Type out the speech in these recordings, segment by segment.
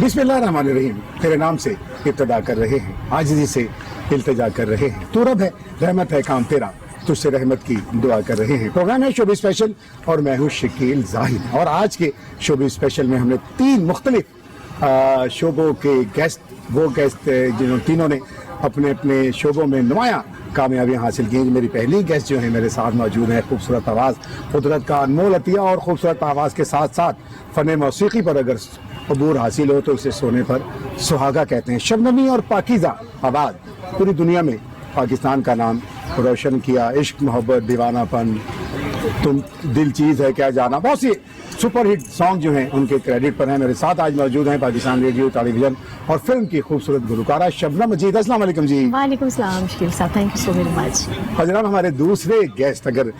बिस्मिल्लाहिर्रहमानिर्रहीम। तेरे नाम से इब्तिदा कर रहे हैं, आजिज़ी से इल्तिजा कर रहे हैं। तू रब है, रहमत है काम तेरा, तुझसे रहमत की दुआ कर रहे हैं। प्रोग्राम है शोबी स्पेशल और मैं हूँ शकील जाहिद। और आज के शोबी स्पेशल में हमने 3 मुख्तलिफ शोबों के गेस्ट, वो गेस्ट जिन्होंने तीनों ने अपने अपने शोबों में नुमायाँ कामयाबियाँ हासिल की हैं। मेरी पहली गेस्ट जो है मेरे साथ मौजूद है, खूबसूरत आवाज़, कुदरत का अनमोल अतिया, और खूबसूरत आवाज़ के साथ साथ फ़न मौसीकी पर अगर अबूर हासिल हो तो उसे सोने पर सुहागा कहते हैं। शबनमी और पाकीज़ा आवाज़ पूरी दुनिया में पाकिस्तान का नाम रोशन किया। इश्क, मोहब्बत, दीवानापन, तुम दिल चीज़ है क्या जाना, बहुत सी सुपर हिट सॉन्ग जो हैं उनके क्रेडिट पर हैं। मेरे साथ आज मौजूद हैं पाकिस्तान रेडियो, टेलीविज़न और फिल्म की खूबसूरत गुलकारा शबनम मजीद। अस्सलाम वालेकुम जी। वालेकुम सलाम शकील साहब, thank you so very much. और जनाब हमारे दूसरे गेस्ट, अगर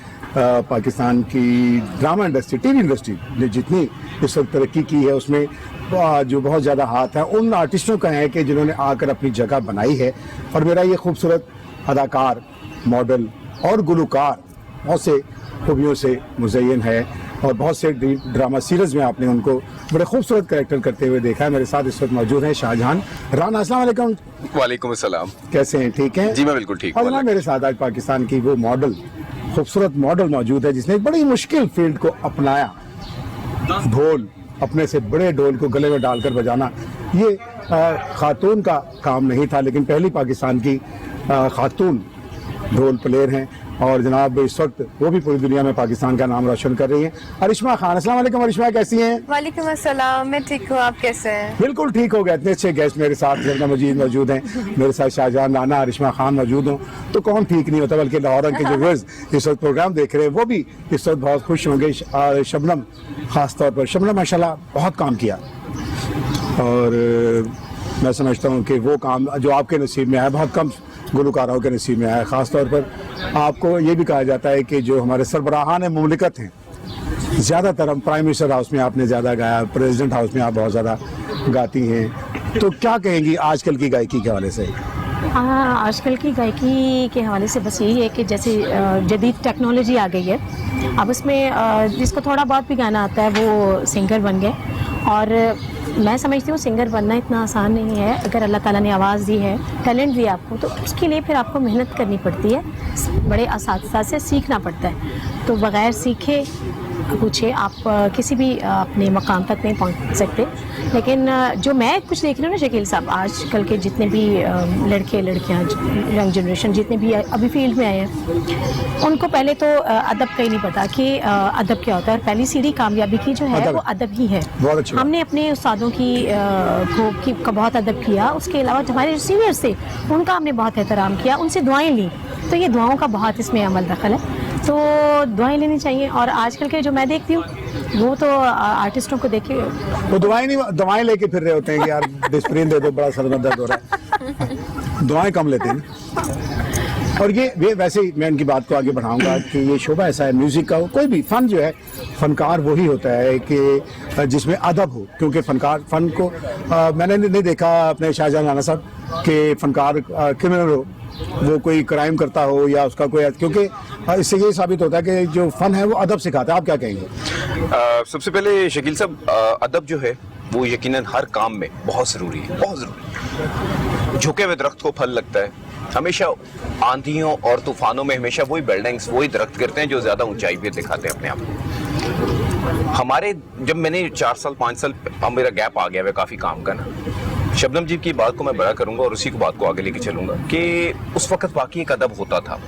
पाकिस्तान की ड्रामा इंडस्ट्री, टीवी इंडस्ट्री ने जितनी इस वक्त तरक्की की है उसमें जो बहुत ज़्यादा हाथ है उन आर्टिस्टों का है कि जिन्होंने आकर अपनी जगह बनाई है। और मेरा ये खूबसूरत अदाकार, मॉडल और गुलकार बहुत से खूबियों से मुज़य्यन है और बहुत से ड्रामा सीरीज़ में आपने उनको बड़े खूबसूरत कैरेक्टर करते हुए देखा है। मेरे साथ इस वक्त मौजूद हैं शाहजहान राना। अस्सलाम वालेकुम। वालेकुम अस्सलाम। कैसे हैं? ठीक हैं? जी मैं बिल्कुल ठीक हूँ। और मेरे साथ आज पाकिस्तान की वो मॉडल, खूबसूरत मॉडल मौजूद है जिसने एक बड़ी मुश्किल फील्ड को अपनाया। ढोल, अपने से बड़े ढोल को गले में डालकर बजाना, ये खातून का काम नहीं था, लेकिन पहली पाकिस्तान की खातून ढोल प्लेयर हैं और जनाब इस वक्त वो भी पूरी दुनिया में पाकिस्तान का नाम रोशन कर रही हैं। अरिश्मा खान। अस्सलाम वालेकुम अरिश्मा, कैसी हैं? वालेकुम अस्सलाम, मैं ठीक हूँ, आप कैसे हैं? बिल्कुल ठीक हो गए। इतने अच्छे गेस्ट मेरे साथ शबनम मजीद मौजूद हैं, मेरे साथ शाहजहान राना, अरिश्मा खान मौजूद हों तो कौन ठीक नहीं होता, बल्कि लाहौर के जो व्यूअर्स इस वक्त प्रोग्राम देख रहे हैं वो भी इस वक्त बहुत खुश होंगे। शबनम खास तौर पर, शबनम माशाल्लाह बहुत काम किया और मैं समझता हूँ कि वो काम जो आपके नसीब में आया बहुत कम गुलकारों के नसीब में आया। ख़ास तौर पर आपको ये भी कहा जाता है कि जो हमारे सरबराहान मुमलिकत हैं, ज़्यादातर हम प्राइम मिनिस्टर हाउस में आपने ज़्यादा गाया, प्रेसिडेंट हाउस में आप बहुत ज़्यादा गाती हैं, तो क्या कहेंगी आजकल की गायकी के हवाले से? हाँ, आजकल की गायकी के हवाले से बस यही है कि जैसे जदीद टेक्नोलॉजी आ गई है, अब उसमें जिसको थोड़ा बहुत भी गाना आता है वो सिंगर बन गए। और मैं समझती हूँ सिंगर बनना इतना आसान नहीं है। अगर अल्लाह ताला ने आवाज़ दी है, टैलेंट दिया आपको, तो उसके लिए फिर आपको मेहनत करनी पड़ती है, बड़े असातिज़ा से सीखना पड़ता है। तो बग़ैर सीखे पूछे आप किसी भी अपने मकाम तक नहीं पहुंच सकते। लेकिन जो मैं कुछ देख रही हूँ ना शकील साहब, आजकल के जितने भी लड़के लड़कियाँ, यंग जनरेशन जितने भी अभी फील्ड में आए हैं, उनको पहले तो अदब का ही नहीं पता कि अदब क्या होता है। पहली सीढ़ी कामयाबी की जो है वो अदब ही है। हमने अपने उस्तादों का बहुत अदब किया, उसके अलावा हमारे सीनियर्स थे उनका हमने बहुत एहतराम किया, उनसे दुआएँ ली, तो ये दुआओं का बहुत इसमें अमल दखल है, तो दुआएं लेनी चाहिए। और आजकल के जो मैं देखती हूँ वो तो आर्टिस्टों को देखे वो दवाएं लेके फिर रहे होते हैं कि यार डिस्प्रिन दे दो, बड़ा सर में दर्द हो रहा है, दुआएं कम लेते हैं। और ये वैसे ही मैं इनकी बात को आगे बढ़ाऊंगा कि ये शोबा ऐसा है म्यूज़िक का, कोई भी फ़न जो है, फ़नकार वही होता है कि जिसमें अदब हो, क्योंकि फ़न को मैंने नहीं देखा अपने शाहजहान राना साहब के फ़नकार क्रिमिनल हो, वो कोई क्राइम करता हो या उसका कोई, क्योंकि इससे ये साबित होता है कि जो फ़न है वो अदब सिखाता है। आप क्या कहेंगे? सबसे पहले शकील साहब, अदब जो है वो यकीनन हर काम में बहुत ज़रूरी है, बहुत ज़रूरी। झुके हुए दरख्त को फल लगता है। हमेशा आंधियों और तूफानों में हमेशा वही बिल्डिंग्स, वही दरख्त गिरते हैं जो ज़्यादा ऊंचाई पे दिखाते हैं अपने आप को। हमारे जब मैंने 4 साल 5 साल अब मेरा गैप आ गया है काफ़ी काम का ना, शबनम जी की बात को मैं बड़ा करूंगा और उसी को बात को आगे लेके चलूंगा कि उस वक्त बाकी एक अदब होता था।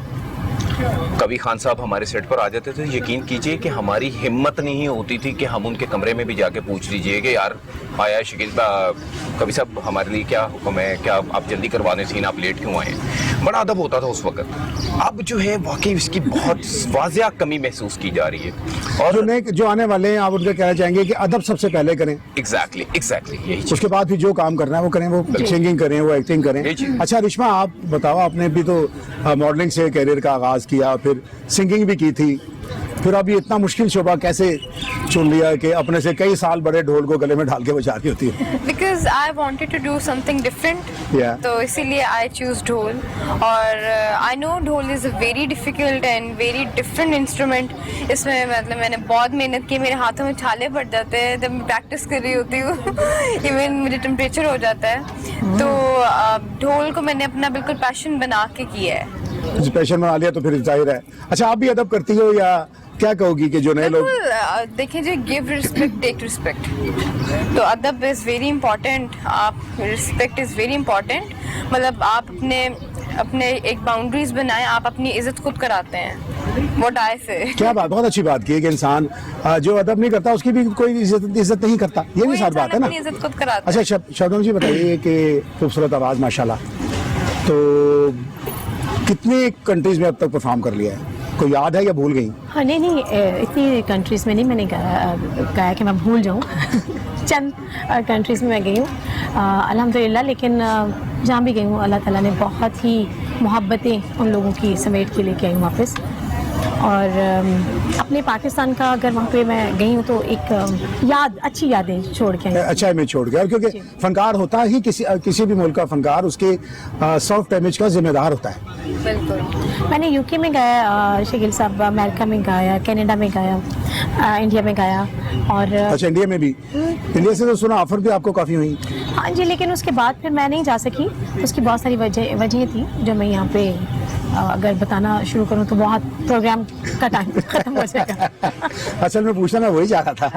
कभी खान साहब हमारे सेट पर आ जाते थे, यकीन कीजिए कि हमारी हिम्मत नहीं होती थी कि हम उनके कमरे में भी जाके पूछ लीजिए कि यार आया शकील कभी साहब हमारे लिए क्या हुक्म है, क्या आप जल्दी करवा दें सीन, आप लेट क्यों आए? बड़ा अदब होता था उस वक्त। अब जो है वाकई इसकी बहुत वाज़िया कमी महसूस की जा रही है। और जो आने वाले हैं आप उनसे कहना चाहेंगे कि अदब सबसे पहले करें। एग्जैक्टली यही, उसके बाद भी जो काम करना है वो करें, वो सिंगिंग करें, वो एक्टिंग करें। अच्छा रिश्मा, आप बताओ, आपने भी तो मॉडलिंग से करियर का आगाज़ किया, फिर सिंगिंग भी की थी, फिर अभी इतना मुश्किल शोबा कैसे चुन लिया कि अपने से कई साल बड़े ढोल को गले में ढाल के बजा रही होती है? Because I wanted to do something different, Yeah. तो इसीलिए आई चूज ढोल। और I know dhol is a very difficult and very different instrument. इसमें मतलब मैंने बहुत मेहनत की, मेरे हाथों में छाले पड़ जाते हैं जब मैं प्रैक्टिस कर रही होती हूँ इवन मुझे टेम्परेचर हो जाता है। तो ढोल को मैंने अपना बिल्कुल पैशन बना के किया है। पैशन बना लिया तो फिर जाहिर है। अच्छा, आप भी अदब करती हो या क्या कहोगी कि जो नए लोग? बिल्कुल, देखिए जी, गिव रिस्पेक्ट टेक रिस्पेक्ट, तो अदब इज़ वेरी इंपॉर्टेंट। आप रिस्पेक्ट इज़ वेरी इंपॉर्टेंट, मतलब आप अपने एक बाउंड्रीज बनाएं, आप अपनी इज्जत खुद कराते हैं। व्हाट आई से। क्या बात, बहुत अच्छी बात की है कि इंसान जो अदब नहीं करता उसकी भी कोई इज्जत नहीं करता, ये भी साथ बात है ना। अपनी इज्जत खुद कराता है। अच्छा शबनम जी बताइए कि खूबसूरत आवाज़ माशाल्लाह, तो कितने कंट्रीज में अब तक परफॉर्म कर लिया है, कोई याद है या भूल गई? हाँ नहीं, इतनी कंट्रीज़ में नहीं मैंने गाया कि मैं भूल जाऊँ चंद कंट्रीज़ में मैं गई हूँ अल्हम्दुलिल्लाह। लेकिन जहाँ भी गई हूँ अल्लाह ताला ने बहुत ही मोहब्बतें उन लोगों की समेट के लेके आई हूँ वापस। और अपने पाकिस्तान का अगर वहाँ पे मैं गई हूँ तो एक अच्छी यादें छोड़ के आई हूँ। अच्छा इमेज छोड़ गया, क्योंकि फनकार होता ही किसी भी मुल्क का फनकार उसके सॉफ्ट इमेज का जिम्मेदार होता है। बिल्कुल। मैंने यूके में गाया शकील साहब, अमेरिका में गाया, कनाडा में गाया, इंडिया में गाया। और अच्छा इंडिया में भी? इंडिया से तो सुना ऑफर भी आपको काफ़ी हुई। हाँ जी, लेकिन उसके बाद फिर मैं नहीं जा सकी। उसकी बहुत सारी वजह थी जो मैं यहाँ पे अगर बताना शुरू करूँ तो बहुत प्रोग्राम का टाइम खत्म हो जाएगा। असल में पूछना मैं वही चाह रहा था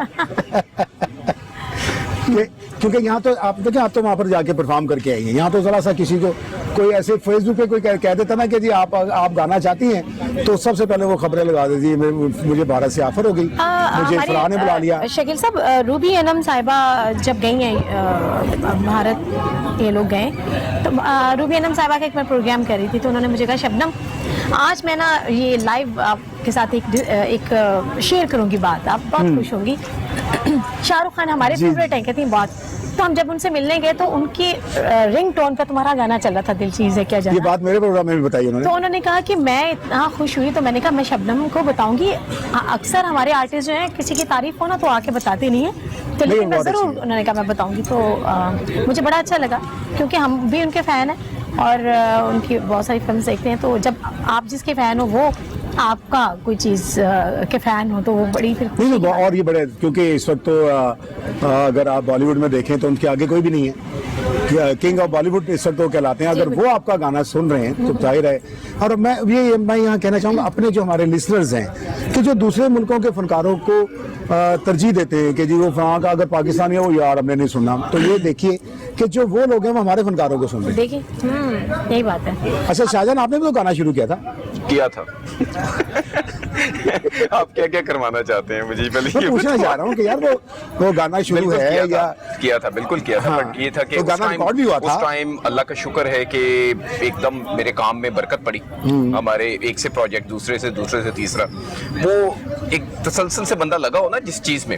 क्योंकि यहाँ तो आप देखिए, आप तो वहाँ पर जाके परफॉर्म करके आई हैं। यहाँ तो जरा सा किसी को कोई ऐसे फेसबुक पे कोई कह देता ना कि जी आप गाना चाहती हैं, तो सबसे पहले वो खबरें लगा देती है, मुझे भारत से ऑफर हो गई, मुझे फलां ने बुला लिया। शकील साहब, रूबी अनम साहिबा जब गई हैं भारत, ये लोग गए तो रूबी अनम साहिबा का एक मैं प्रोग्राम कर रही थी, तो उन्होंने मुझे कहा शबनम आज मैं ना ये लाइव आपके साथ एक शेयर करूँगी बात, आप बहुत खुश होंगी। शाहरुख खान हमारे फेवरेट हैं, कहती हैं बहुत। तो हम जब उनसे मिलने गए तो उनकी रिंग टोन पर तुम्हारा गाना चल रहा था, दिल चीज़ है क्या जाना। ये बात मेरे प्रोग्राम में भी बताई उन्होंने। तो उन्होंने कहा कि मैं इतना खुश हुई, तो मैंने कहा मैं शबनम को बताऊंगी। अक्सर हमारे आर्टिस्ट जो हैं किसी की तारीफ हो ना तो आके बताते नहीं है, तो लेकिन मैं ज़रूर, उन्होंने कहा मैं बताऊंगी। तो मुझे बड़ा अच्छा लगा क्योंकि हम भी उनके फ़ैन हैं और उनकी बहुत सारी फिल्म देखते हैं। तो जब आप जिसके फ़ैन हो वो आपका कोई चीज़ के फ़ैन हो तो वो बड़ी फिर नहीं, और ये बड़े, क्योंकि इस वक्त तो अगर आप बॉलीवुड में देखें तो उनके आगे कोई भी नहीं है। किंग ऑफ बॉलीवुड इस वक्त वो कहलाते हैं। अगर वो आपका गाना सुन रहे हैं तो जाहिर है। और मैं यहाँ कहना चाहूँगा अपने जो हमारे लिसनर्स हैं कि जो दूसरे मुल्कों के फनकारों को तरजीह देते हैं कि जी वो फलां का अगर पाकिस्तानी है वो यार हमने नहीं सुनना, तो ये देखिए कि जो वो लोग हैं वो हमारे फनकारों को सुन रहे हैं। देखिए यही बात है। अच्छा शाहजहान, आपने भी तो गाना शुरू किया था आप क्या क्या करवाना चाहते हैं मुझे पहले मैं पूछना चाह रहा हूँ कि यार वो गाना शुरू है या किया था? बिल्कुल किया था। हाँ, बट ये था कि तो गाना रिकॉर्ड भी हुआ था। उस टाइम अल्लाह का शुक्र है कि एकदम मेरे काम में बरकत पड़ी। हमारे एक से प्रोजेक्ट दूसरे से तीसरा, वो एक तसलसल से बंदा लगा हो ना जिस चीज में,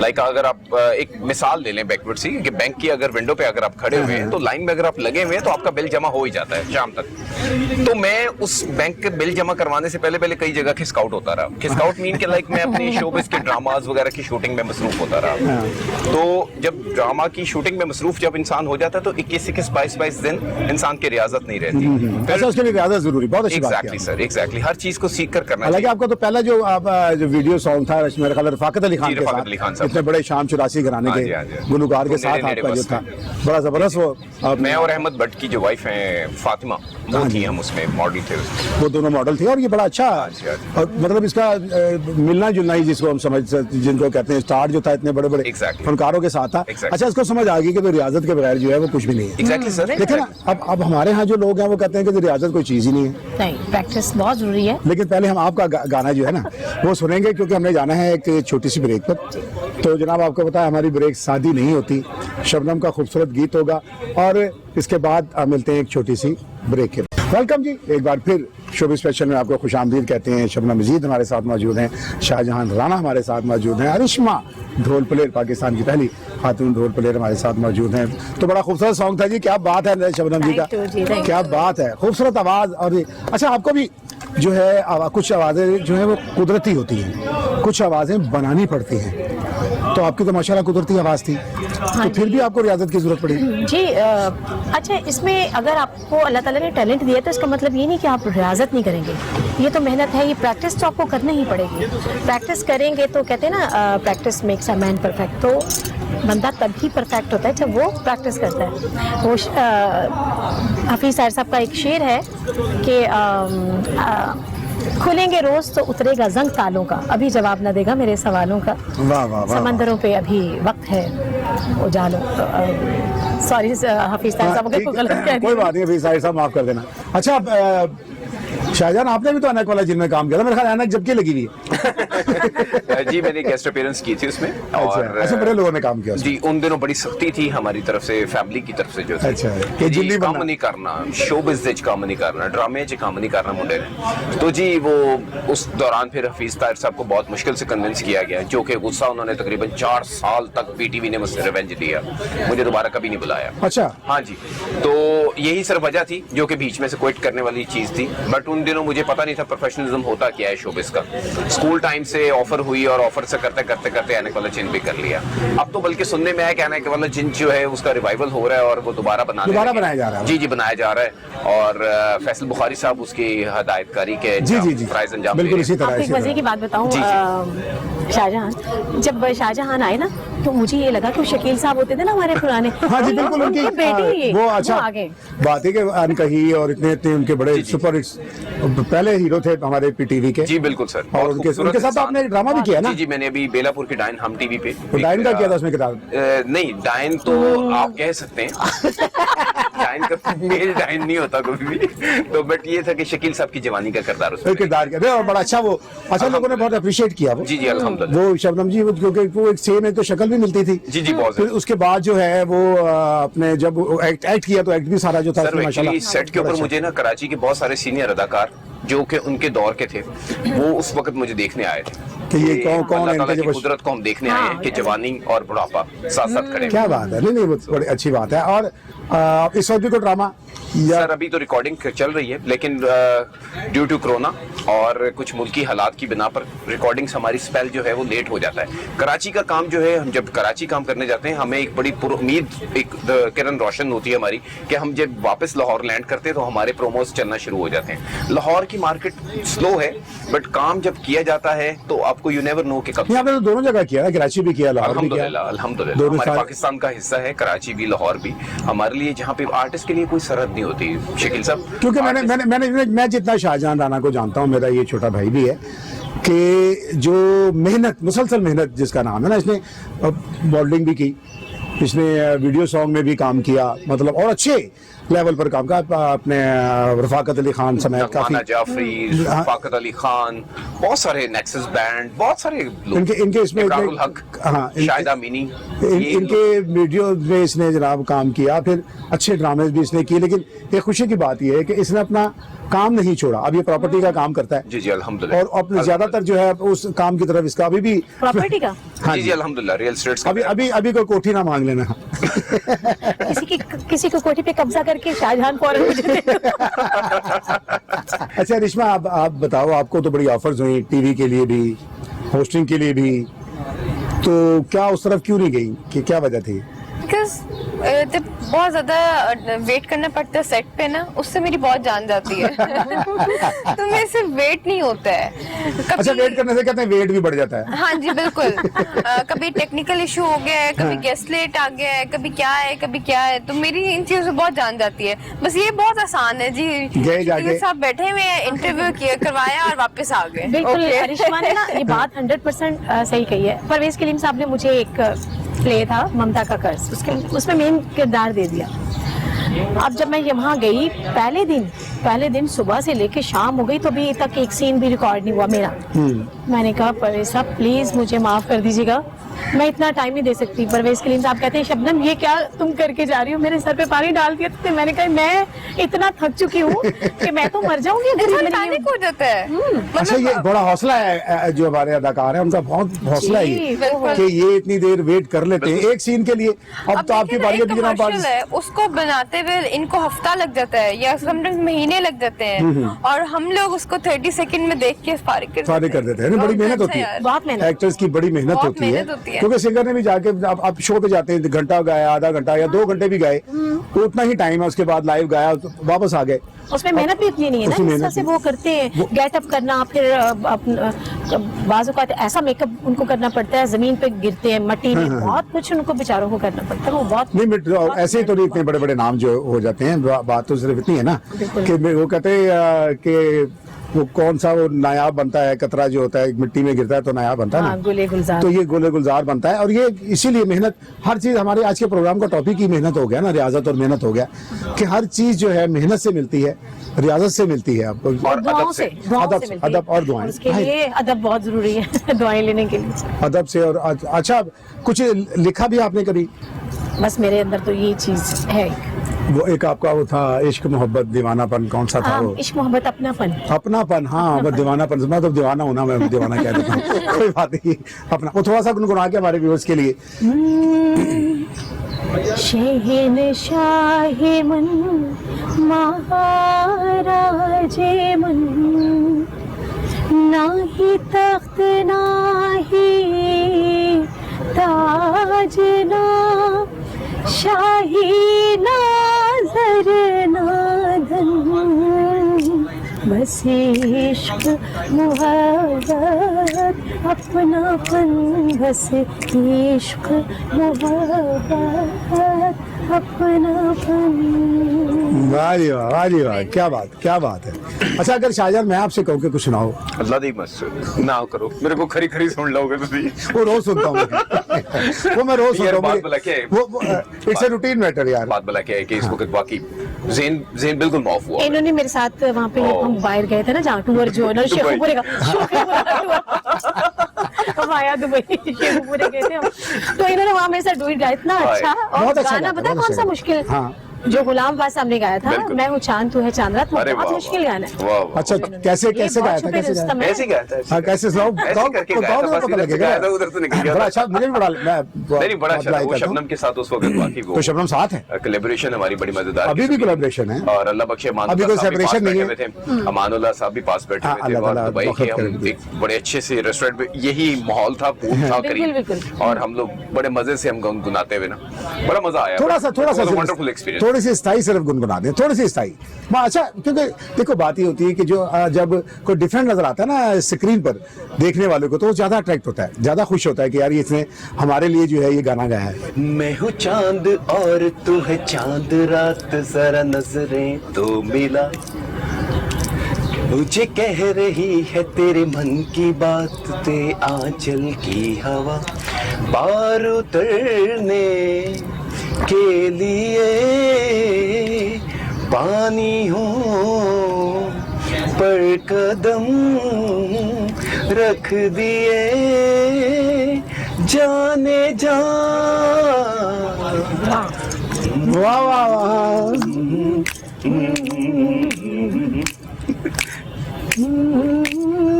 लाइक अगर आप एक मिसाल ले लें बैकवर्ड से, कि बैंक की अगर विंडो पे अगर आप खड़े हुए हैं तो लाइन में अगर आप लगे हुए हैं तो आपका बिल जमा हो ही जाता है शाम तक। तो मैं उस बैंक के बिल जमा करवाने से पहले कई जगह के स्काउट होता रहा। कि स्काउट मीन के लाइक मैं अपनी शोबिस के ड्रामास वगैरह की शूटिंग में मसरूफ होता रहा। तो जब ड्रामा की शूटिंग में मसरूफ जब इंसान हो जाता है तो 21 22 दिन इंसान की रियाजत नहीं रहती। ऐसा उसके लिए रियाजत जरूरी, बहुत अच्छी बात है। एग्जैक्टली सर, एग्जैक्टली हर चीज को सीख कर करना हालांकि आपका तो पहला जो वीडियो सॉन्ग था मेरे ख्याल रफाकत अली खान के साथ, इतने बड़े शाम 84 घराने के गुलकार के साथ आपका जो था बड़ा जबरदस्त। वो मैं और अहमद भट्ट की जो वाइफ है फातिमा, वो थी, हम उसमें मॉडल थे, वो दोनों मॉडल थे। और ये बड़ा अच्छा, और मतलब इसका मिलना जुलना ही जिसको हम जिनको कहते हैं स्टार जो था इतने बड़े बड़े फनकारों के साथ था। अच्छा, इसको समझ आ गई कि तो रियाजत के बगैर जो है वो कुछ भी नहीं है। Exactly sir. देखिए ना, अब हमारे यहाँ जो लोग हैं वो कहते हैं कि रियाजत कोई चीज ही नहीं है। नहीं, प्रैक्टिस बहुत जरूरी है। लेकिन पहले हम आपका गाना जो है ना वो सुनेंगे, क्योंकि हमने जाना है एक छोटी सी ब्रेक पर। तो जनाब आपको पता है हमारी ब्रेक सादी नहीं होती, शबनम का खूबसूरत गीत होगा और इसके बाद मिलते हैं एक छोटी सी ब्रेक के। वेलकम जी, एक बार फिर शोबी स्पेशल में आपको खुशामदीद कहते हैं। शबनम मजीद हमारे साथ मौजूद हैं, शाहजहान राना हमारे साथ मौजूद हैं, अरिश्मा ढोल प्लेयर, पाकिस्तान की पहली खातून ढोल प्लेयर हमारे साथ मौजूद हैं। तो बड़ा खूबसूरत सॉन्ग था जी, क्या बात है शबनम जी का, क्या बात है, खूबसूरत आवाज़। और अच्छा, आपको भी जो है कुछ आवाज़ें जो है वो कुदरती होती हैं, कुछ आवाज़ें बनानी पड़ती हैं। तो आपकी तो माशाल्लाह कुदरती आवाज़ थी, तो फिर भी आपको रियाजत की ज़रूरत पड़ी। जी अच्छा, इसमें अगर आपको अल्लाह ताला ने टैलेंट दिया तो इसका मतलब ये नहीं कि आप रियाजत नहीं करेंगे। ये तो मेहनत है, ये प्रैक्टिस तो आपको करनी ही पड़ेगी। प्रैक्टिस करेंगे तो कहते हैं ना practice makes a man perfect. तो बंदा तभी परफेक्ट होता है जब वो प्रैक्टिस करता है। वो हफीज़ साहिर साहब का एक शेर है कि खुलेंगे रोज तो उतरेगा जंग तालों का, अभी जवाब न देगा मेरे सवालों का। वाह वाह वाह। समंदरों पे अभी वक्त है उजालों। सॉरी हफीज साहिब साहब को गलत कह कोई बात नहीं, हफीज साहिब साहब माफ कर देना। अच्छा शाहजहां, आपने भी तो ऐनक वाला जिन में काम किया था, मेरे ख्याल ऐनक जबकि लगी हुई है। जी मैंने गेस्ट अपीयरेंस की थी उसमें, और अच्छा बड़े लोगों ने काम किया उसमें। जी उन दिनों बड़ी सख्ती थी हमारी तरफ से, फैमिली की तरफ से जो थी। अच्छा, कि जी जिल्ली काम बनना। नहीं करना, शोबिज़ च काम नहीं करना, ड्रामे च काम नहीं करना मुंडे ने। तो जी वो उस दौरान फिर हफीज ताहिर साहब को बहुत मुश्किल से कन्विंस किया गया, जो कि गुस्सा उन्होंने तकरीबन 4 साल तक पीटीवी ने मुझसे रिवेंज लिया, मुझे दोबारा कभी नहीं बुलाया। अच्छा हाँ जी, तो यही सर वजह थी जो कि बीच में से क्विट करने वाली चीज थी। बट उन दिनों मुझे पता नहीं था प्रोफेशनलिज्म होता क्या है शोबिस का। स्कूल टाइम से ऑफर हुई और ऑफर से करते करते करते ऐनक वाला जिन भी कर लिया। अब तो बल्कि सुनने में आया कि ऐनक वाला जिन जो है उसका रिवाइवल हो रहा है और वो दोबारा बनाया जा रहा है। जी जी बनाया जा रहा है, और फैसल बुखारी साहब उसकी हदायतकारी के जी प्राइज अंजाम बिल्कुल इसी तरह। आपको एक मजे की बात बताऊं, शाहजहां जब शाहजहां आए ना तो मुझे ये लगा कि शकील साहब होते थे ना हमारे पुराने। हाँ जी बिल्कुल, उनकी बेटी वो अच्छा बात है कि अनकही और इतने इतने उनके बड़े सुपर हिट्स पहले हीरो थे हमारे पीटीवी के। जी बिल्कुल सर, और उनके साथ आपने ड्रामा भी किया ना? जी जी मैंने अभी बेलापुर की डायन हम टीवी पे। डायन का किया था उसमें किताब? नहीं डायन तो आप कह सकते हैं डायन का मेल डायन नहीं होता कभी भी। तो बट ये था कि शकील साहब की जवानी का किरदार उसमें किरदार किया और बड़ा अच्छा, वो अच्छा लोगों ने बहुत अप्रिशिएट किया वो। जी जी अल्हम्दुलिल्लाह। वो शबनम जी क्योंकि वो एक सेम एक तो शक्ल भी मिलती थी। जी जी बहुत। फिर उसके बाद जो है वो अपने जब एक्ट किया तो एक्ट भी सारा जो था माशाल्लाह सेट के ऊपर मुझे ना कराची के बहुत सारे सीनियर अदाकार जो कि उनके दौर के थे वो उस वक्त मुझे देखने आए थे कि ये कौन है, अल्लाह की कुदरत को हम देखने आए हैं कि जवानी और बुढ़ापा साथ साथ खड़े। क्या बात है, नहीं वो बड़ी अच्छी बात है। और इस वक्त भी कोई ड्रामा सर अभी तो रिकॉर्डिंग चल रही है, लेकिन ड्यू टू कोरोना और कुछ मुल्की हालात की बिना पर रिकॉर्डिंग्स हमारी स्पेल जो है वो लेट हो जाता है। कराची का काम जो है, हम जब कराची काम करने जाते हैं हमें एक बड़ी उम्मीद एक किरण रोशन होती है हमारी कि हम जब वापस लाहौर लैंड करते हैं तो हमारे प्रोमोस चलना शुरू हो जाते हैं। लाहौर की मार्केट स्लो है बट काम जब किया जाता है तो आपको यू नेवर नो कि कब। आपने तो दोनों जगह किया ना, कराची भी किया, लाहौर भी किया। अल्हम्दुलिल्लाह हमारे पाकिस्तान का हिस्सा है कराची भी लाहौर भी हमारे लिए, जहाँ पे आर्टिस्ट के लिए कोई सरहद नहीं होती शकील साहब। क्योंकि मैं जितना शाहजहां राना को जानता हूँ, मेरा ये छोटा भाई भी है, कि जो मेहनत मुसलसल मेहनत जिसका नाम है ना, इसने मॉडलिंग भी की, इसने वीडियो सॉन्ग में भी काम किया, मतलब और अच्छे लेवल पर काम किया। अपने रफाकत अली खान समेत काफी जाफरी, रफाकत अली खान, बहुत सारे नेक्सस बैंड, बहुत सारे इनके इसमें शाहिदा मिनी, इनके वीडियो में इसने जनाब काम किया। फिर अच्छे ड्रामे भी इसने किए, लेकिन एक खुशी की बात यह है कि इसने अपना काम नहीं छोड़ा। अब ये प्रॉपर्टी का काम करता है। जी जी अल्हम्दुलिल्लाह। और अपने ज्यादातर जो है उस काम की तरफ इसका अभी भी प्रॉपर्टी का। हाँ जी जी अल्हम्दुलिल्लाह, रियल एस्टेट्स। अभी कोई कोठी ना मांग लेना। किसी को कोठी पे कब्जा करके शाहजहां फौरन मुझे दे दो। अच्छा रिश्मा, आप बताओ, आपको तो बड़ी ऑफर्स हुई टीवी के लिए भी, होस्टिंग के लिए भी, तो क्या उस तरफ क्यों नहीं गई, कि क्या वजह थी? जब बहुत ज्यादा वेट करना पड़ता है सेट पे ना, उससे मेरी बहुत जान जाती है। तो मेरे से वेट नहीं होता है। अच्छा, वेट करने से कहते हैं वेट भी बढ़ जाता है। हाँ जी बिल्कुल। कभी टेक्निकल इशू हो गया है, कभी गेस्ट लेट आ गया है, कभी क्या है, तो मेरी इन चीजों से बहुत जान जाती है। बस ये बहुत आसान है जी, जाके सब बैठे हुए हैं, इंटरव्यू किया, करवाया और वापस आ गए। बिल्कुल करिश्मा ने ना ये बात 100% सही कही है। परवेज कलीम साहब ने मुझे एक प्ले था ममता का कर्ज, उसमें मेन किरदार दे दिया। अब जब मैं यहाँ गई पहले दिन सुबह से लेके शाम हो गई तो अभी तक एक सीन भी रिकॉर्ड नहीं हुआ मेरा। मैंने कहा परवेज साहब प्लीज मुझे माफ कर दीजिएगा, मैं इतना टाइम नहीं दे सकती। परवेज कलीम साहब कहते हैं शबनम ये क्या तुम करके जा रही हो, मेरे सर पे पानी डाल दिया। तो मैंने कहा मैं इतना थक चुकी हूँ कि मैं तो मर जाऊंगी अगर ये नहीं पैनिक हो जाता है। अच्छा, ये बड़ा हौसला है जो हमारे अदाकार हैं, उनका बहुत हौसला है ये कि ये इतनी देर वेट कर लेते हैं एक सीन के लिए। अब तो आपकी बारी अभी जनाब कमर्शियल है, उसको बनाते हुए इनको हफ्ता लग जाता है या समटाइम्स महीने लग जाते हैं, और हम लोग उसको 30 सेकंड में देख के फारिग कर देते हैं। बड़ी मेहनत होती है, बहुत मेहनत, एक्टर्स की बड़ी मेहनत बहुत होती है, मेहनत होती है। क्योंकि सिंगर ने भी जाके आप शो पे जाते हैं, घंटा गाया, आधा घंटा या 2 घंटे भी गाए तो उतना ही टाइम है, उसके बाद लाइव गाया तो वापस आ गए। उसमें मेहनत भी इतनी नहीं है ना उसमें जिस तरह से वो करते हैं, गेटअप करना, फिर बाजू का ऐसा मेकअप उनको करना पड़ता है, जमीन पे गिरते हैं, मट्टी में, बहुत कुछ उनको बेचारों को करना पड़ता है। वो बहुत नहीं, ऐसे ही तो नहीं इतने बड़े बड़े नाम जो हो जाते हैं। बात तो सिर्फ इतनी है ना कि वो कहते हैं कि वो कौन सा वो नायाब बनता है, कतरा जो होता है मिट्टी में गिरता है तो नायाब बनता है ना, गुले गुलजार। तो ये गोले गुलजार बनता है। और ये इसीलिए मेहनत, हर चीज हमारे आज के प्रोग्राम का टॉपिक ही मेहनत हो गया ना, रियाजत और मेहनत हो गया कि हर चीज जो है मेहनत से मिलती है, रियाजत से मिलती है आपको, और दुआओं से, अदब और दुआएं। उसके लिए अदब बहुत जरूरी है दुआएं लेने के लिए, अदब से। और अच्छा, कुछ लिखा भी आपने कभी? बस मेरे अंदर तो ये चीज है। वो एक आपका वो था इश्क मोहब्बत दीवानापन, कौन सा था वो? इश्क मोहब्बत अपनापन। अपनापन, हाँ, बस दीवानापन, मैं तो दीवाना हूं ना, मैं दीवाना कह देता हूँ कोई बात नहीं। अपना वो थोड़ा सा गुनगुना के हमारे व्यूअर्स के लिए। शहनशाहे मन महाराजे मन, नाही तख्त नाही ताज ना, शाही नाज़र नादन, बस इश्क मोहब्बत अपनापन, बस इश्क मोहब्बत अपनापन। वाह जी वाह, वाह जी वाह, क्या बात, क्या बात है। अच्छा, अगर शाहजहां मैं आपसे कहूँ कि कुछ सुनाओ? अल्लाह दी मत ना करो, मेरे को खरी खरी सुन लोगे तुम। वो रोज सुनता हूँ वो मैं रोज सुनता हूँ, वो इट्स अ रूटीन मैटर यार। बात भला क्या है कि इस वक्त वाकई ज़ेन बिल्कुल माफ हुआ। इन्होंने मेरे साथ वहाँ पे हम बाहर गए थे ना, जहाँ टूर जो है ना, शेखुपुरे का हम आया दुबई, शेखुपुरे गए थे हम, तो इन्होंने वहाँ मेरे साथ डुएट गाया, इतना अच्छा। और बहुत अच्छा गाना पता है कौन सा मुश्किल, हाँ, जो गुलाम बास सामने गाया था, मैं हूँ चांद तू है चांद रात, अरे बहुत वाह, मुश्किल गाना है। वाह, वाह। अच्छा, कैसे कैसे गाया था, कैसे गाया? ऐसे गाया था, हाँ, कैसे सुनाओ, ऐसे करके गाया था, बस पता इधर से लगेगा। गाया था, उधर से निकल गया बड़ा था। अच्छा, मुझे भी बड़ा नहीं, बड़ा अच्छा था। वो शबनम के साथ उस वक्त वाकई वो तो शबनम साथ है, कोलैबोरेशन हमारी बड़ी मजेदार, अभी भी कोलैबोरेशन है, और अल्लाह बख्शे अभी कोई सेपरेशन नहीं है। अमानुल्लाह साहब भी पास बैठे हुए थे, अल्लाह और ताला दुबई के हम बरकत एक बड़े अच्छे से रेस्टोरेंट में, यही माहौल था, पूल था बिल्कुल, करीब, बिल्कुल। और हम लोग बड़े मजे से हम गुनगुनाते हुए ना, बड़ा मजा आया। थोड़ा सा वंडरफुल एक्सपीरियंस। थोड़ी सी स्थाई सिर्फ गुनगुना दें, थोड़ी सी स्थाई। अच्छा, क्योंकि देखो बात ये होती है कि जो जब कोई डिफरेंट नजर आता है ना स्क्रीन पर देखने वाले को, तो वो ज्यादा अट्रैक्ट होता है, ज्यादा खुश होता है कि यार इसने हमारे लिए जो है ये गाना गाया है। मैं हूँ चांद और तू है चांद रात, जरा नजरें तो मिला, मुझे कह रही है तेरे मन की बात, ते आंचल की हवा, पार उतरने के लिए पानी हो पर कदम रख दिए, जाने जा। वाह वाह वाह,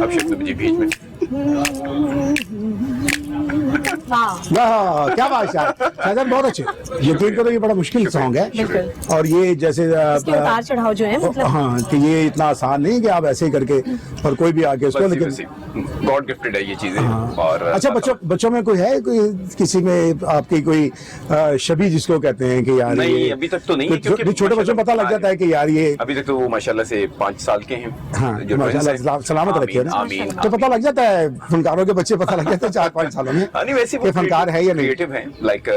अब शबनम जी बीच में वाह, क्या बात है शाहजहां, बहुत अच्छे। यकीन करो ये बड़ा मुश्किल सॉन्ग है, बिल्कुल। और ये जैसे इसके उतार चढ़ाव जो है, मतलब हाँ, कि ये इतना आसान नहीं कि आप ऐसे ही करके और कोई भी आके उसको, लेकिन गॉड गिफ्टेड है ये चीजें। और अच्छा, बच्चों में कोई है, कोई किसी में आपकी कोई शबी जिसको कहते हैं कि यार नहीं, ये, अभी तक तो नहीं है, क्योंकि छोटे बच्चों को पता लग जाता है कि यार ये, अभी तक तो वो माशाल्लाह से 5 साल के हैं। हाँ, जो माशाल्लाह सलामत रखे ना, आमीन, तो पता लग जाता है, फनकारों के बच्चे पता लग जाते हैं 4-5 सालों में नहीं, वैसे कि फनकार है या नहीं। क्रिएटिव हैं, लाइक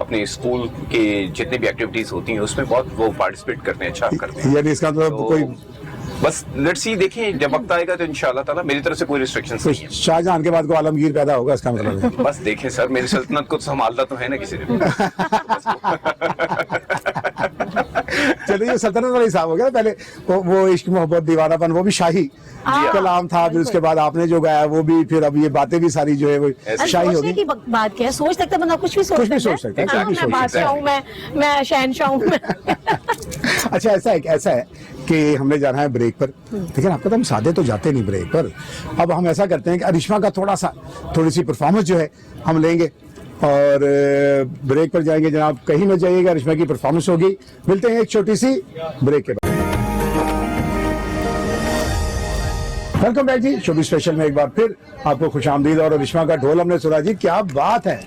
अपने स्कूल के जितने भी एक्टिविटीज होती हैं उसमें बहुत वो पार्टिसिपेट करते हैं, अच्छा करते हैं। यानी इसका मतलब कोई, बस लेट्स सी, देखें जब वक्त आएगा तो इंशाल्लाह ताला मेरी तरफ से कोई रिस्ट्रिक्शंस नहीं है। शाहजहां के बाद को आलमगीर पैदा होगा, इसका मतलब है। बस देखें सर, मेरी सल्तनत को संभालता तो है ना किसी ने। चलिए ये सल्तनत वाला हिसाब हो गया। पहले वो इश्क मोहब्बत दीवानापन वो भी शाही कलाम था, फिर उसके बाद आपने जो गाया वो भी, फिर अब ये बातें भी सारी जो है वो शाही सोचने होगी। की बात क्या है, सोच सकता है बंदा, कुछ भी सोच सकता है। हाँ, मैं बादशाह हूँ, मैं शहनशाह हूँ। अच्छा ऐसा है कि हमने जाना है ब्रेक पर, लेकिन आपको तो हम सादे तो जाते नहीं ब्रेक पर। अब हम ऐसा करते हैं कि अरिश्मा का थोड़ी सी परफॉर्मेंस जो है हम लेंगे और ब्रेक पर जाएंगे। जनाब कहीं न जाइएगा, अरिश्मा की परफॉर्मेंस होगी। मिलते हैं एक छोटी सी ब्रेक के बाद। वेलकम बैक जी, शोबी स्पेशल में एक बार फिर आपको खुशामदीद। और अरिश्मा का ढोल हमने सुना जी, क्या बात है।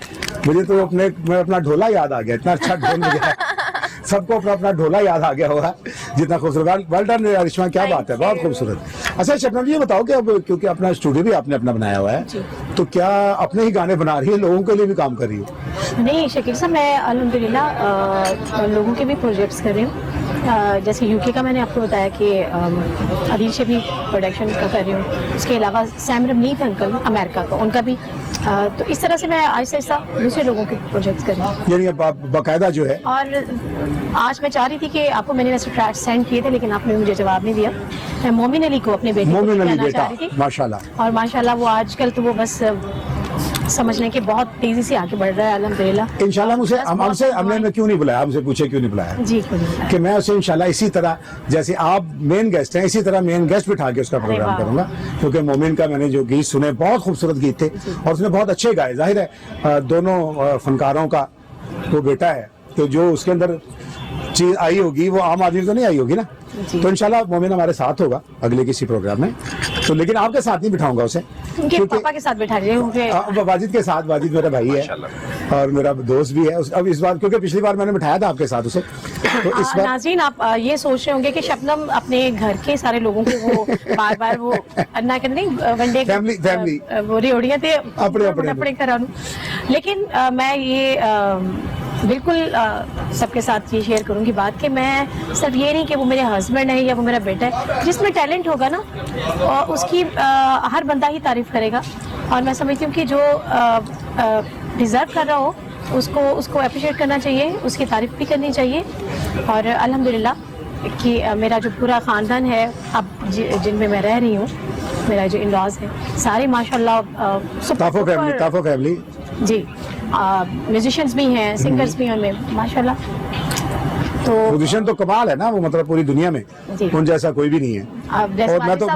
मुझे तो मैं अपना ढोला याद आ गया, इतना अच्छा ढोल मुझे सबको अपना ढोला याद आ गया होगा, जितना खूबसूरत। वेल डन अरिश्मा, क्या बात है, बहुत खूबसूरत। अच्छा शबनम जी ये बताओ कि अब क्योंकि अपना स्टूडियो भी आपने अपना बनाया हुआ है, तो क्या अपने ही गाने बना रही है, लोगों के लिए भी काम कर रही है? नहीं शकील साहब, मैं अल्हम्दुलिल्लाह लोगों के भी प्रोजेक्ट्स कर रही हूँ। जैसे यूके का मैंने आपको बताया कि अदील से भी प्रोडक्शन का कर रही हूँ। उसके अलावा सैम रवनीत अंकल अमेरिका का, उनका भी। तो इस तरह से मैं आहिस्ता आहिस्ता दूसरे लोगों के प्रोजेक्ट्स कर रही हूँ। यानी बाकायदा जो है। और आज मैं चाह रही थी कि आपको मैंने वैसे ट्रैक सेंड किए थे, लेकिन आपने मुझे जवाब नहीं दिया। मैं मोमिन अली को अपने बेटे को कहना चाह रही थी। माशाल्लाह। और माशाल्लाह वो आजकल तो वो बस समझने के बहुत तेजी से आगे बढ़ रहा है अल्हम्दुलिल्लाह। इंशाल्लाह हमसे हमने क्यों नहीं बुलाया, हमसे पूछे क्यों नहीं बुलाया जी कि मैं उसे इंशाल्लाह इसी तरह, जैसे आप मेन गेस्ट हैं, इसी तरह मेन गेस्ट बिठा के उसका प्रोग्राम करूंगा। क्योंकि मोमिन का मैंने जो गीत सुने बहुत खूबसूरत गीत थे और उसने बहुत अच्छे गाए। जाहिर है दोनों फनकारों का वो बेटा है, तो जो उसके अंदर चीज आई होगी वो आम आदमी तो नहीं आई होगी ना। तो इंशाल्लाह मोमिन हमारे साथ होगा अगले किसी प्रोग्राम में। तो लेकिन आपके साथ नहीं बिठाऊंगा उसे, उनके पापा के साथ बैठा रहे वाजिद के साथ। वाजिद मेरा भाई है और मेरा दोस्त भी है। अब इस बार क्योंकि पिछली बार मैंने बिठाया था आपके साथ उसे, तो इस बार नाज़रीन आप ये सोच रहे होंगे कि शबनम अपने घर के सारे लोगों को वो बार वो अन्ना कर नहीं वनडे फैमिली वो रेडियां थे अपने करा लूं। लेकिन मैं ये बिल्कुल सबके साथ ये शेयर करूंगी बात कि मैं सिर्फ ये नहीं कि वो मेरे हस्बैंड है या वो मेरा बेटा है। जिसमें टैलेंट होगा ना उसकी हर बंदा ही तारीफ करेगा। और मैं समझती हूँ कि जो डिज़र्व कर रहा हो उसको अप्रिशिएट करना चाहिए, उसकी तारीफ भी करनी चाहिए। और अल्हम्दुलिल्लाह कि मेरा जो पूरा ख़ानदान है अब जिनमें मैं रह रही हूँ, मेरा जो इन-लॉज है सारे माशाल्लाह ताफो फैमिली जी म्यूजिशियंस भी हैं, सिंगर्स भी हैं उनमें माशाल्लाह। तो पोजीशन तो कमाल है ना वो, मतलब पूरी दुनिया में उन जैसा कोई भी नहीं है। और मैं तो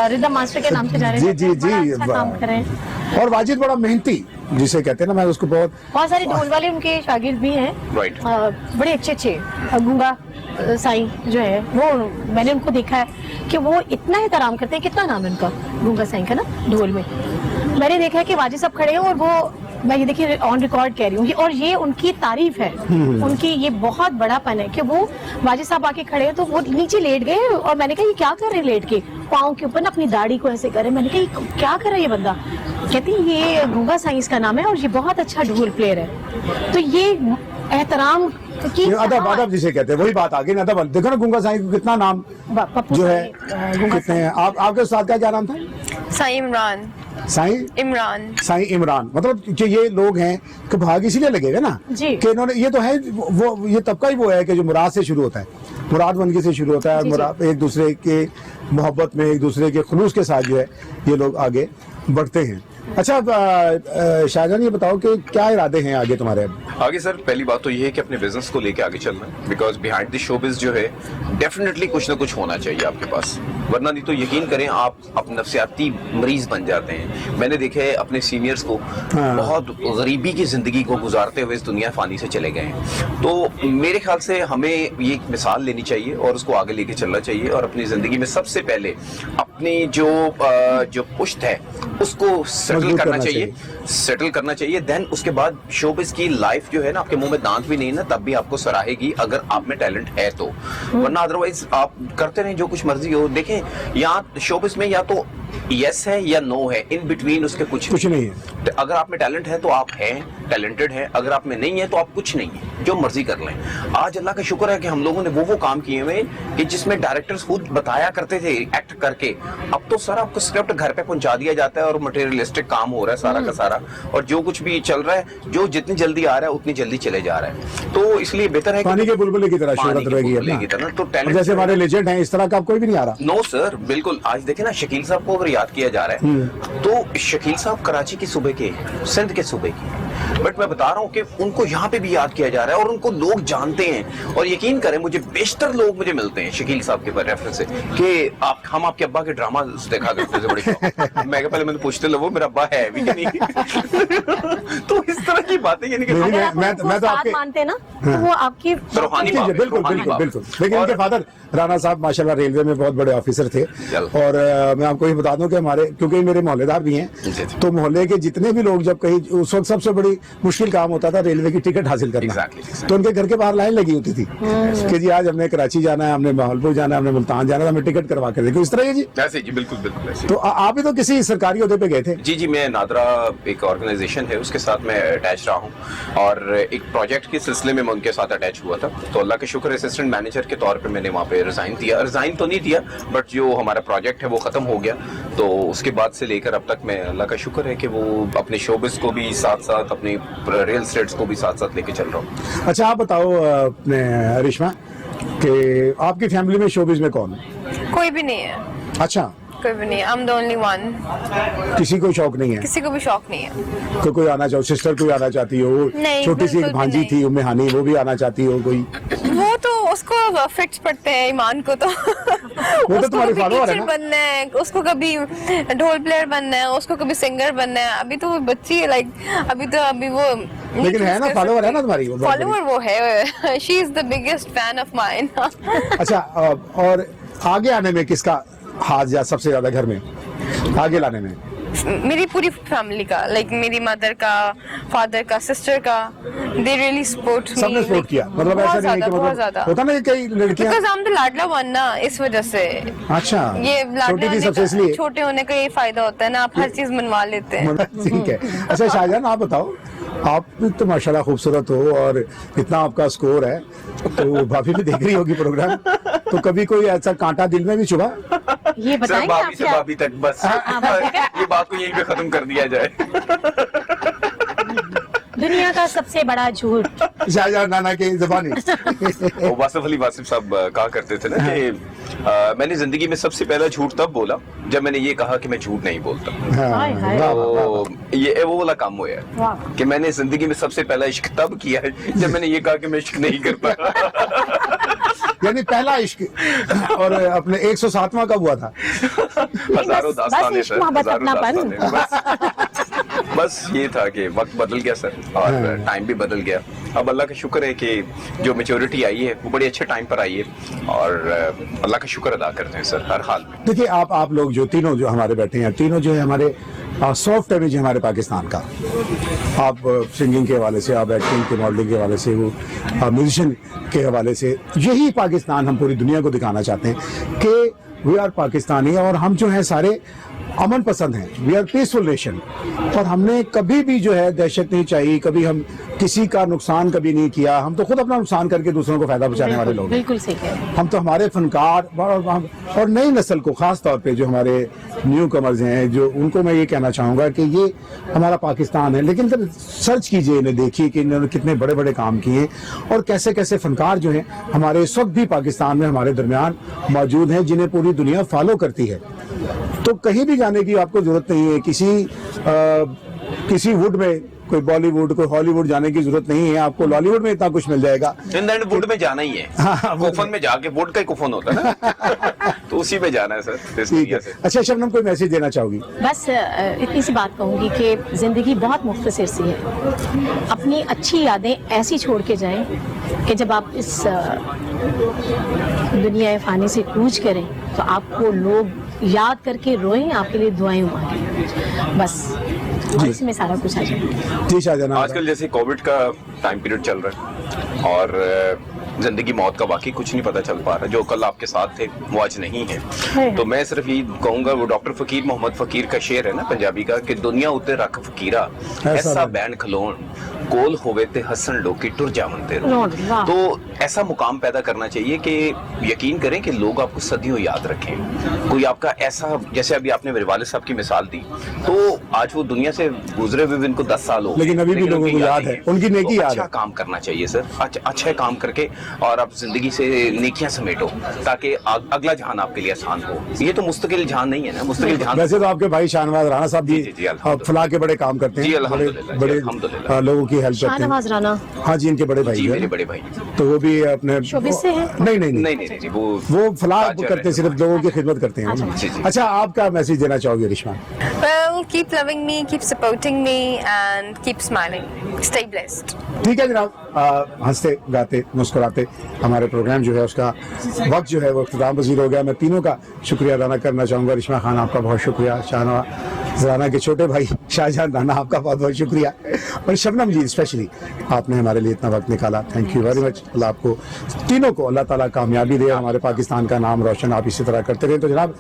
रिदम मास्टर के नाम से जा रहे हैं। जी अच्छा काम कर रहे हैं। और वाजिद बड़ा मेहनती जिसे कहते हैं ना, मैं उसको बहुत सारे ढोल वाले उनके शागिर्द भी हैं। बड़े अच्छे गूंगा साईं जो है वो मैंने उनको देखा है कि वो इतना एहतराम करते हैं। कितना नाम है उनका, गूंगा साईं का ना ढोल में। मैंने देखा है कि वाजिद साहब खड़े हैं और वो, मैं ये देखिए ऑन रिकॉर्ड कह रही हूँ, और ये उनकी तारीफ है। उनकी ये बहुत बड़ापन है कि वो वाजिद साहब आके खड़े हैं तो वो नीचे लेट गए और मैंने कहा ये क्या कर रहे हैं लेट के, पाँव के ऊपर ना अपनी दाढ़ी को ऐसे करे। मैंने कहा ये क्या कर रहा है ये बंदा। कहती ये गूंगा साईं का नाम है और ये बहुत अच्छा ढोल प्लेयर है। तो ये एहतराम की अदब जिसे कहते हैं वही बात आ गई ना। अदब देखो ना, गूंगा साईं को कितना नाम जो है कितने हैं। आपके उस्ताद का क्या नाम था? साईं इमरान। मतलब कि ये लोग हैं कि भाग इसीलिए लगेगा ना कि इन्होंने, ये तो है वो, ये तबका ही वो है कि जो मुराद से शुरू होता है, मुराद वनगी से शुरू होता है। मुराद एक दूसरे के मोहब्बत में, एक दूसरे के खुलूस के साथ जो है ये लोग आगे बढ़ते हैं। अच्छा शाहजहान ये बताओ कि क्या इरादे हैं आगे तुम्हारे? आगे सर पहली बात तो ये है कि अपने बिजनेस को लेके आगे चलना है। बिकॉज बिहाइंड द शोबिज जो है डेफिनेटली कुछ ना कुछ होना चाहिए आपके पास, वरना नहीं तो यकीन करें आप अपने नफ्सियाती मरीज बन जाते हैं। मैंने देखे है अपने सीनियर्स को बहुत गरीबी की जिंदगी को गुजारते हुए इस दुनिया फानी से चले गए हैं। तो मेरे ख्याल से हमें ये एक मिसाल लेनी चाहिए और उसको आगे लेके चलना चाहिए। और अपनी जिंदगी में सबसे पहले अपनी जो पुश्त है उसको सेटल करना चाहिए। देन उसके बाद शोबिज की लाइफ जो है ना, आपके मुंह में दांत भी नहीं ना तब भी आपको सराहेगी अगर आप में टैलेंट है तो, वरना अदरवाइज आप करते रहें जो कुछ मर्जी हो। देखें यहाँ शोबिज में या तो यस है या नो है, इन बिटवीन उसके कुछ नहीं है। अगर आप में टैलेंट है तो आप हैं, टैलेंटेड है, अगर आप में नहीं है तो आप कुछ नहीं है, जो मर्जी कर लें। आज अल्लाह का शुक्र है कि हम लोगों ने वो काम किए हुए कि जिसमें डायरेक्टर्स खुद बताया करते थे एक्ट करके, अब तो सर आपको स्क्रिप्ट घर पे पहुंचा दिया जाता है और मटेरियलिस्टिक काम हो रहा है सारा का सारा, और जो कुछ भी चल रहा है, जो जितनी जल्दी आ रहा है उतनी जल्दी चले जा रहा है। तो इसलिए बेहतर है पानी के बुलबुले की तरह शोहरत रहेगी ना, तो और टैलेंट जैसे हमारे लेजेंड हैं इस तरह का अब कोई भी नहीं आ रहा। नो सर, बिल्कुल। आज देखे ना, शकील साहब को अगर याद किया जा रहा है तो शकील साहब कराची की सूबे के, सिंध के सूबे की, बट मैं बता रहा हूँ कि उनको यहाँ पे भी याद किया जा रहा है और उनको लोग जानते हैं। और यकीन करें, मुझे बेशतर लोग मुझे मिलते हैं शकील साहब के रेफरेंस से कि हम आपके अब्बा के ड्रामा देखा करते थे बड़े शौक। मैं पहले मैंने पूछते लो मेरा अब्बा है भी कि नहीं। तो इस तरह की बातें, यानी कि अगर आप उनको साथ मानते हैं ना तो वो आपकी रूहानी बात है, बिल्कुल रूहानी बिल्कुल बात। बिल्कुल। लेकिन उनके फादर राणा साहब माशाल्लाह रेलवे में बहुत बड़े ऑफिसर थे, और मैं आपको ये बता दूं कि हमारे, क्योंकि मेरे मोहल्लेदार भी हैं, तो मोहल्ले के जितने भी लोग जब कहीं, उस वक्त सबसे बड़ी मुश्किल काम होता था रेलवे की टिकट हासिल करना। तो उनके घर के बाहर लाइन लगी होती थी कि जी आज हमने कराची जाना है, हमने बहावलपुर जाना है, हमने मुल्तान जाना है, हमें टिकट करवा कर देखो। इस तरह है जी? ऐसे जी, बिल्कुल बिल्कुल ऐसे। तो आप भी तो किसी सरकारी ओहदे पे गए थे? जी, मैं नादरा एक ऑर्गेनाइजेशन है उसके साथ मैं अटैच रहा हूँ, और एक प्रोजेक्ट के सिलसिले में मैं उनके साथ अटैच हुआ था। तो अल्लाह के शुक्र असिस्टेंट मैनेजर के तौर पे मैंने वहाँ पे रिजाइन तो नहीं दिया, बट जो हमारा प्रोजेक्ट है वो खत्म हो गया। तो उसके बाद से लेकर अब तक मैं, अल्लाह का शुक्र है कि वो अपने शोबिस को भी साथ साथ, अपने रियल स्टेट्स को भी साथ साथ लेके चल रहा हूँ। अच्छा, आप बताओ अपने रिश्मा कि आपकी फैमिली में शोबिस में कौन है? कोई भी नहीं है, अच्छा, कोई भी नहीं। I am the only one. किसी को शौक नहीं है? किसी को भी शौक नहीं है। कोई आना चाहो, सिस्टर कोई आना चाहती हो? नहीं, छोटी सी एक बिल्कुल भी भांजी नहीं। थी उम्मे हानी, वो भी आना चाहती हो कोई? वो तो उसको फिक्स पड़ते हैं ईमान को, तो वो तो तुम्हारी फॉलोअर है ना? बनना है उसको, कभी ढोल प्लेयर बनना है उसको, कभी सिंगर बनना है। अभी तो वो बच्ची है, लाइक अभी वो, लेकिन है ना, फॉलोअर है ना तुम्हारी? वो बहुत फॉलोअर वो है। She is the biggest fan of mine. अच्छा, और आगे आने में किसका हाथ या सबसे ज्यादा घर में आगे लाने में? मेरी पूरी फैमिली का, लाइक मेरी मदर का, फादर का, सिस्टर का, दे रियली सपोर्ट मी। सबने सपोर्ट किया, मतलब ऐसा नहीं है कि बहुत मतलब ज्यादा होता ना कि कई लड़कियां, बिकॉज़ आई एम द लाडला वन ना, इस वजह से। अच्छा, ये छोटी थी सबसे इसलिए? छोटे होने का ये फायदा होता है ना, आप हर चीज मनवा लेते हैं। ठीक है। अच्छा शाहजहान, आप बताओ, आप भी तो माशाल्लाह खूबसूरत हो और इतना आपका स्कोर है, तो भाभी भी देख रही होगी प्रोग्राम, तो कभी कोई ऐसा कांटा दिल में भी चुभा? ये बताएंगे आप भाभी से क्या? भाभी तक बस, ये बात को यहीं पे खत्म कर दिया जाए। दुनिया का सबसे बड़ा झूठ। शाहजहान नाना की जुबानी। वो वासिफ अली वासिफ साहब कहा करते थे ना कि मैंने जिंदगी में सबसे पहला झूठ तब बोला जब मैंने ये कहा कि मैं झूठ नहीं बोलता। हाय, हाय। तो ये वो वाला काम हुआ है वाह। कि मैंने जिंदगी में सबसे पहला इश्क तब किया है जब मैंने ये कहा कि मैं इश्क नहीं करता। यानी पहला इश्क, और अपने 107वां कब हुआ था? हजारों बस दास्तानें इश्क सर, मोहब्बत हजारों अपनापन। दास्तानें। बस ये था कि वक्त बदल गया सर, और टाइम भी बदल गया। अब अल्लाह का शुक्र है कि जो मेच्योरिटी आई है वो बड़े अच्छे टाइम पर आई है, और अल्लाह का शुक्र अदा करते हैं सर हर हाल में। देखिए, आप लोग जो तीनों जो हमारे बैठे हैं, तीनों जो है हमारे सॉफ्ट इमेज है हमारे पाकिस्तान का। आप सिंगिंग के हवाले से, आप एक्टिंग के, मॉडलिंग के हवाले से, वो म्यूजिशियन के हवाले से, यही पाकिस्तान हम पूरी दुनिया को दिखाना चाहते हैं कि वी आर पाकिस्तानी, और हम जो हैं सारे अमन पसंद हैं, वी आर पीसफुल नेशन। और हमने कभी भी जो है दहशत नहीं चाहिए, कभी हम किसी का नुकसान कभी नहीं किया। हम तो खुद अपना नुकसान करके दूसरों को फायदा पहुंचाने वाले लोग हैं। बिल्कुल सही कह रहे हैं। हम तो हमारे फनकार और नई नस्ल को, खास तौर पे जो हमारे न्यू कमर्स हैं, जो उनको मैं ये कहना चाहूँगा कि ये हमारा पाकिस्तान है। लेकिन जब सर्च कीजिए, इन्हें देखिए कि इन्होंने कितने बड़े बड़े काम किए और कैसे कैसे फनकार जो हैं हमारे इस वक्त भी पाकिस्तान में हमारे दरमियान मौजूद हैं, जिन्हें पूरी दुनिया फॉलो करती है। तो कहीं भी जाने की आपको जरूरत नहीं है, किसी वुड में, कोई बॉलीवुड, कोई हॉलीवुड जाने की जरूरत नहीं है। आपको लॉलीवुड में इतना कुछ मिल जाएगा। वुड में जाना ही है, कुफन में जाके, वुड का ही कुफन होता है ना, तो उसी में जाना है सर, इस ठीक दुनिया है। से। अच्छा शबनम, कोई मैसेज देना चाहोगी? बस इतनी सी बात कहूँगी कि ज़िंदगी बहुत मुख्तसर सी है। अपनी अच्छी यादें ऐसी छोड़ के जाएं कि जब आप इस दुनिया फ़ानी से कूच करें तो आपको लोग याद करके रोएं, आपके लिए दुआएं मांगें। बस इसमें सारा कुछ आ जाएगा। जी शाहजहान, आजकल जैसे कोविड का टाइम पीरियड चल रहा है, और जिंदगी मौत का वाकई कुछ नहीं पता चल पा रहा। जो कल आपके साथ थे वो आज नहीं है। तो मैं सिर्फ यही कहूंगा, वो डॉक्टर फकीर मोहम्मद फकीर का शेर है ना पंजाबी का, कि दुनिया उते रख फकीरा ऐसा बैन खलोन कोल होवे ते हसन लोकी टुर जावन ते रोन। तो ऐसा मुकाम पैदा करना चाहिए कि यकीन करें कि लोग आपको सदियों याद रखें। कोई आपका ऐसा, जैसे अभी आपने मेरे वालिद साहब की मिसाल दी, तो आज वो दुनिया से गुजरे हुए इनको 10 साल हो, लेकिन अभी भी लोगों को याद है, उनकी नेकी याद है। अच्छा काम करना चाहिए सर, अच्छा काम करके और आप जिंदगी से नेकियां समेटो ताकि अगला जहान आपके लिए आसान हो। ये तो मुस्तकिल जहान नहीं है ना, मुस्तकिल जहान। वैसे तो आपके भाई शाहनवाज राणा साहब भी फलाह के बड़े काम करते हैं, बड़े लोगों की हेल्प करते हैं। शाहनवाज राणा, हाँ जी, इनके बड़े भाई जी, मेरे बड़े भाई। तो वो भी अपने शोबिस से हैं? नहीं, वो फलाह करते हैं, सिर्फ लोगों की खिदमत करते हैं। अच्छा, आप क्या मैसेज देना चाहोगे Rishma? Well, keep loving me, keep supporting me and keep smiling. Stay blessed. ठीक है जनाब, हंसते गाते मुस्कुराते हमारे प्रोग्राम जो है उसका वक्त जो है वो इख्तिताम पजीर हो गया। मैं तीनों का शुक्रिया अदा करना चाहूँगा। रिश्मा खान आपका बहुत शुक्रिया, शाहनवाज राणा के छोटे भाई शाहजहां राणा आपका बहुत बहुत शुक्रिया, और शबनम जी स्पेशली आपने हमारे लिए इतना वक्त निकाला, थैंक यू वेरी मच। अल्लाह आपको तीनों को अल्लाह ताला कामयाबी दे, हमारे पाकिस्तान का नाम रोशन आप इसी तरह करते रहें। तो जनाब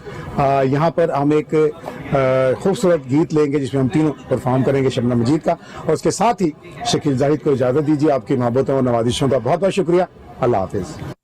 यहाँ पर हम एक खूबसूरत गीत लेंगे जिसमें हम तीनों परफॉर्म करेंगे शबनम मजीद का, और उसके साथ ही शकील जाहिद को इजाज़त दीजिए। आपकी मोहब्बतों और नवाजिशों का बहुत बहुत शुक्रिया। अल्लाह हाफिज़।